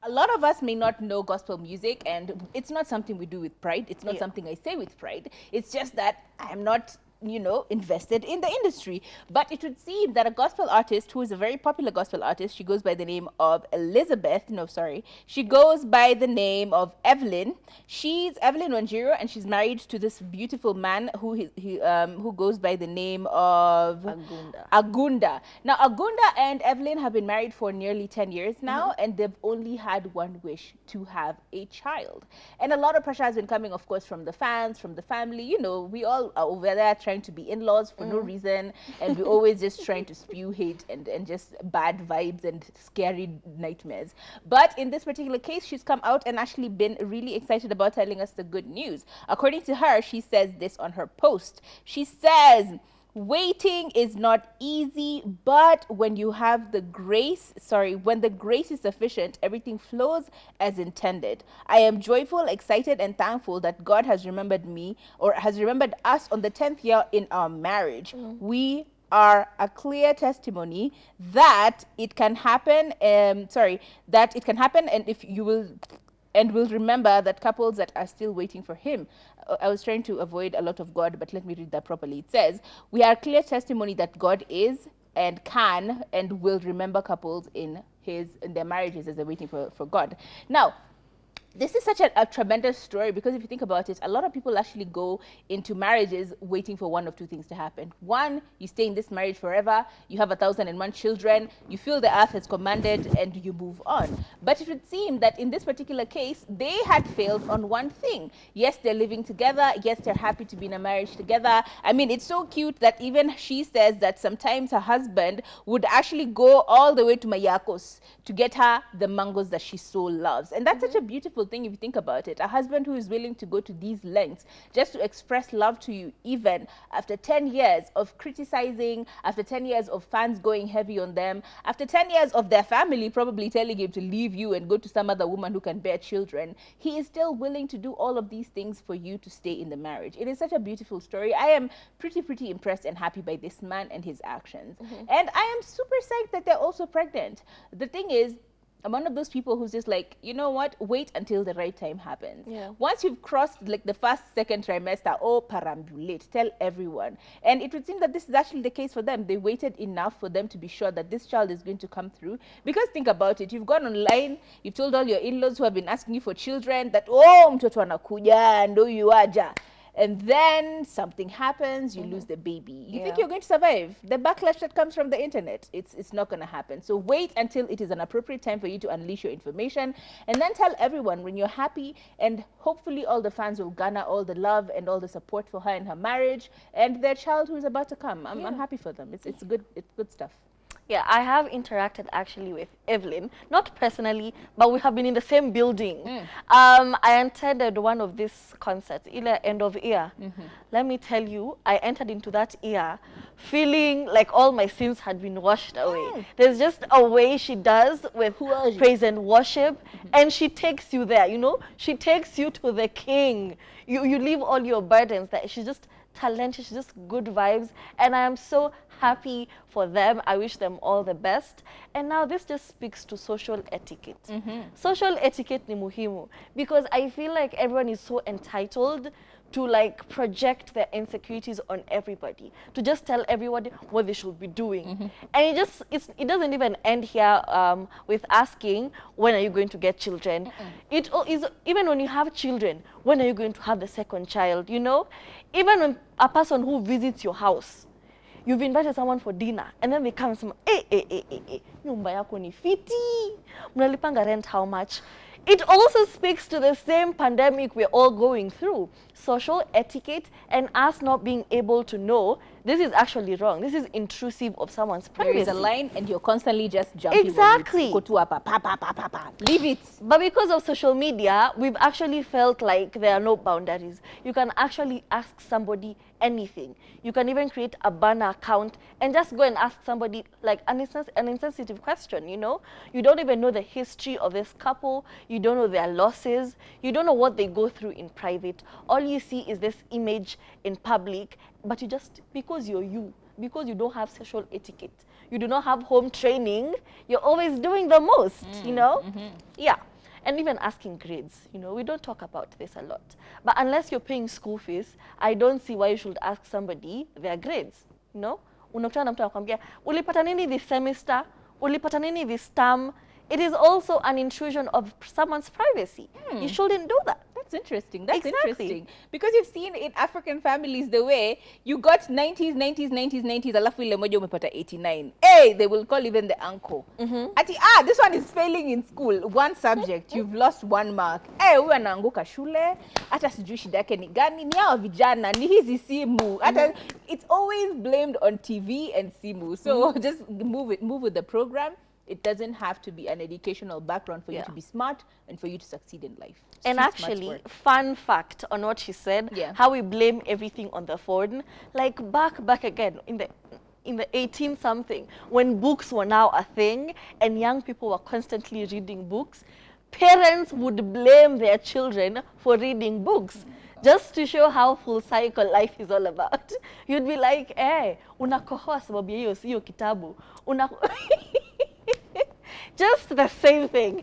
A lot of us may not know gospel music, and it's not something we do with pride. It's not Yeah. something I say with pride. It's just that I'm not, invested in the industry. But it would seem that a gospel artist who is a very popular gospel artist, she goes by the name of Elizabeth. No, sorry. She goes by the name of Evelyn. She's Evelyn Wanjiru, and she's married to this beautiful man who goes by the name of Agunda. Agunda. Now, Agunda and Evelyn have been married for nearly 10 years now, and they've only had one wish, to have a child. And a lot of pressure has been coming, of course, from the fans, from the family. We all are over there trying to be in-laws for no reason, and we're always just trying to spew hate and just bad vibes and scary nightmares. But in this particular case, she's come out and actually been really excited about telling us the good news. According to her, she says this on her post. She says, waiting is not easy, but when you have the grace, when the grace is sufficient, everything flows as intended. I am joyful, excited, and thankful that God has remembered me, or has remembered us on the 10th year in our marriage. We are a clear testimony that it can happen. That it can happen, and if you will and will remember that couples that are still waiting for him. I was trying to avoid a lot of God, but let me read that properly. It says, we are clear testimony that God is and can and will remember couples in their marriages as they're waiting for God. Now, this is such a tremendous story, because if you think about it, a lot of people actually go into marriages waiting for one of two things to happen. One, you stay in this marriage forever, you have 1,001 children, you feel the earth has commanded, and you move on. But it would seem that in this particular case, they had failed on one thing. Yes, they're living together. Yes, they're happy to be in a marriage together. I mean, it's so cute that even she says that sometimes her husband would actually go all the way to Mayakos to get her the mangoes that she so loves. And that's such a beautiful thing if you think about it. A husband who is willing to go to these lengths just to express love to you, even after 10 years of criticizing, after 10 years of fans going heavy on them, after 10 years of their family probably telling him to leave you and go to some other woman who can bear children, he is still willing to do all of these things for you to stay in the marriage. It is such a beautiful story. I am pretty impressed and happy by this man and his actions. And I am super psyched that they're also pregnant. The thing is, I'm one of those people who's just like, you know what, wait until the right time happens. Yeah. Once you've crossed like the first, second trimester, perambulate, tell everyone. And it would seem that this is actually the case for them. They waited enough for them to be sure that this child is going to come through. Because think about it, you've gone online, you've told all your in-laws who have been asking you for children that, mtoto anakuja, ndo yuaja. And then something happens, you lose the baby. You think you're going to survive. The backlash that comes from the internet, it's not going to happen. So wait until it is an appropriate time for you to unleash your information, and then tell everyone when you're happy, and hopefully all the fans will garner all the love and all the support for her in her marriage and their child who is about to come. I'm happy for them. It's good stuff. Yeah, I have interacted actually with Evelyn, not personally, but we have been in the same building. I attended one of these concerts, end of year. Let me tell you, I entered into that year feeling like all my sins had been washed away. There's just a way she does with praise and worship, and she takes you there, she takes you to the King. You leave all your burdens there. She's just talented, she's just good vibes, and I am so happy for them. I wish them all the best. And now this just speaks to social etiquette. Social etiquette ni muhimu, because I feel like everyone is so entitled to like project their insecurities on everybody, to just tell everybody what they should be doing. And it doesn't even end here with asking, when are you going to get children? It is even when you have children, when are you going to have the second child? Even when a person who visits your house, you've invited someone for dinner, and then they come and say, nyumba yako ni fiti, mnalipanga rent how much? It also speaks to the same pandemic we're all going through. Social etiquette and us not being able to know this is actually wrong. This is intrusive of someone's privacy. There is a line and you're constantly just jumping. Exactly. Leave it. But because of social media, we've actually felt like there are no boundaries. You can actually ask somebody anything. You can even create a burner account and just go and ask somebody like an insensitive question, You don't even know the history of this couple. You don't know their losses. You don't know what they go through in private. All you see is this image in public, but because you're you, because you don't have sexual etiquette, you do not have home training, you're always doing the most, Yeah. And even asking grades, you know, we don't talk about this a lot. But unless you're paying school fees, I don't see why you should ask somebody their grades, you know? Unakutana na mtu anakuambia, ulipata nini this semester? Ulipata nini this term? It is also an intrusion of someone's privacy. You shouldn't do that. That's interesting. That's interesting. Because you've seen in African families the way you got 90s, 90s, 90s, 90s, alafu ile moja umepata 89. Hey, they will call even the uncle. Ati, this one is failing in school. One subject, you've lost 1 mark. Hey, huyu anaanguka shule. Hata sijui shida yake ni gani. Ni hao vijana, ni hizi simu. Hata, it's always blamed on TV and simu. So just move with the program. It doesn't have to be an educational background for you to be smart and for you to succeed in life. It's and actually, fun fact on what she said, how we blame everything on the phone. Like back again in the 18 something, when books were now a thing and young people were constantly reading books, parents would blame their children for reading books. Just to show how full cycle life is all about. You'd be like, unakohoa sababu hiyo sio kitabu. Just the same thing.